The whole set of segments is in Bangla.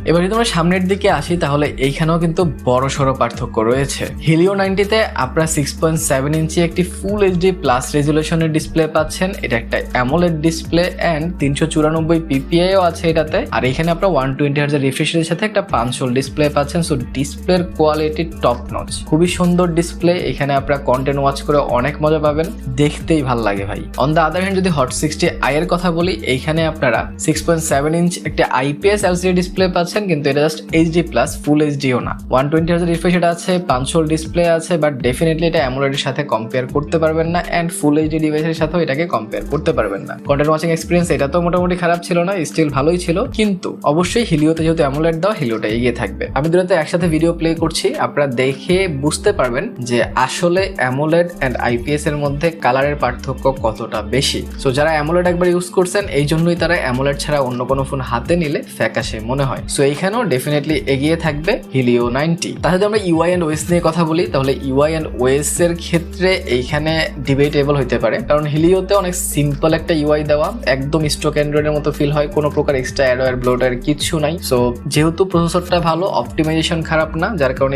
এবার যদি আমরা সামনের দিকে আসি তাহলে এইখানেও কিন্তু বড় সড়ো পার্থক্য রয়েছে। হিলিও 90তে আপনারা 6.7 ইঞ্চি একটি ফুল এইচডি প্লাস রেজুলেশনের ডিসপ্লে পাচ্ছেন। এটা একটা অ্যামোলেড ডিসপ্লে এন্ড 394 পিপিআইও আছে এটাতে। আর এখানে আপনারা 120 হার্জ রিফ্রেশ রেটের সাথে একটা পাঞ্চল ডিসপ্লে পাচ্ছেন। সো ডিসপ্লের কোয়ালিটি টপ নচ, খুবই সুন্দর ডিসপ্লে। এখানে আপনারা কন্টেন্ট ওয়াচ করে অনেক মজা পাবেন, দেখতেই ভাল লাগে ভাই। অন দ্য আদার হ্যান্ড যদি হট 60i এর কথা বলি, এইখানে আপনারা 6.7 ইঞ্চ একটা আইপিএস এলসিডি ডিসপ্লে পাচ্ছেন, কিন্তু এটা জাস্ট এইচডি প্লাস, ফুল এইচডিও না। 120 হার্জ রিফ্রেশ রেট আছে, পাঞ্চল ডিসপ্লে আছে, বাট ডেফিনেটলি এটা অ্যামোলেডের সাথে কম্পেয়ার করতে পারবেন না এন্ড ফুল এইচডি ডিভাইসের সাথেও এটাকে কম্পেয়ার করতে পারবেন না। কন্টেন্ট ওয়াচিং এক্সপিরিয়েন্স এটা তো মোটামুটি খারাপ ছিল না, স্টিল ভালোই ছিল, কিন্তু অবশ্যই হিলিওতে যেহেতু অ্যামোলেড দাও, হিলিওটা এগিয়ে থাকবে। আমি দুটোতে একসাথে ভিডিও প্লে করছি, আপনারা দেখে বুঝতে পারবেন যে আসলে অ্যামোলেড এন্ড আইপিএস এর মধ্যে কালারের পার্থক্য কতটা বেশি। সো যারা অ্যামোলেড একবার ইউজ করছেন, এই জন্যই তারা অ্যামোলেড ছাড়া অন্য কোনো ফোন হাতে নিলে ফ্যাকাশে মনে হয়। সো এইখানেও ডেফিনেটলি এগিয়ে থাকবে হিলিও 90। তাহলে যদি আমরা ইউআই এন্ড ওএস নিয়ে কথা বলি, তাহলে ইউআই এন্ড ওএস এর ক্ষেত্রে এইখানে ডিবেটেবল হইতে পারে, কারণ হিলিওতে অনেক সিম্পল একটা ইউআই দেওয়া, একদম স্টক অ্যান্ড্রয়েডের মতো ফিল হয়, কোনো প্রকার এক্সট্রা অ্যাডওয়্যার ব্লোটার কিছু নাই। সো যেহেতু প্রসেসরটা ভালো, অপটিমাইজেশন খারাপ না, যার কারণে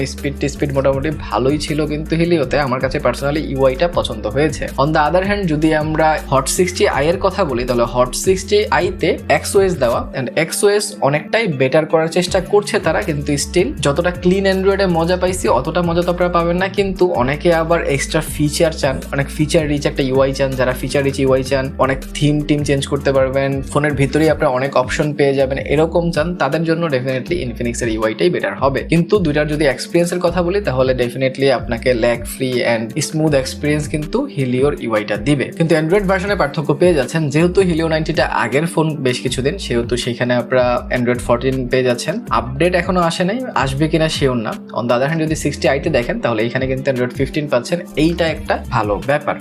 স্পিড মোটামুটি ভালোই ছিল, কিন্তু হিলিওতে আমার কাছে পার্সোনালি ইউআইটা পছন্দ হয়েছে। অন দ্য আদার হ্যান্ড যদি আমরা হট 60i এর কথা বলি, তাহলে হট 60i তে এক্সওএস দেওয়া এন্ড এক্সওএস অনেকটাই বেটার করার চেষ্টা করছে তারা, কিন্তু স্টিল যতটা ক্লিন অ্যান্ড্রয়েডে মজা পাইছি অতটা মজা তো আপনারা পাবেন না। কিন্তু অনেকে আবার এক্সট্রা ফিচার চান, অনেক ফিচার রিচ একটা ইউআই চান, যারা ফিচার রিচ ইউআই চান, অনেক থিম চেঞ্জ করতে পারবেন, ফোনের ভিতরেই আপনারা অনেক অপশন পেয়ে যাবেন, এরকম চান, তাদের জন্য ডেফিনেটলি ইনফিনিক্সের ইউআইটাই বেটার হবে। কিন্তু দুইটার যদি এক্সপিরিয়েন্সের কথা বলি, তাহলে ডেফিনেটলি আপনাকে lag free and smooth experience কিন্তু হিলিওর ইউআইটা দিবে। কিন্তু অ্যান্ড্রয়েড ভার্সনে পার্থক্য পেয়ে যাচ্ছেন, যেহেতু হিলিও 90টা আগের ফোন বেশ কিছুদিন, সেহেতু সেখানে আপনারা অ্যান্ড্রয়েড 14 পেয়ে যাচ্ছেন। আপডেট এখনো আসে নাই, আসবে কিনা শিওর না। অন দ্য আদার হ্যান্ড যদি 60i তে দেখেন, তাহলে এখানে কিন্তু অ্যান্ড্রয়েড 15 পাচ্ছেন, এইটা একটা ভালো ব্যাপার।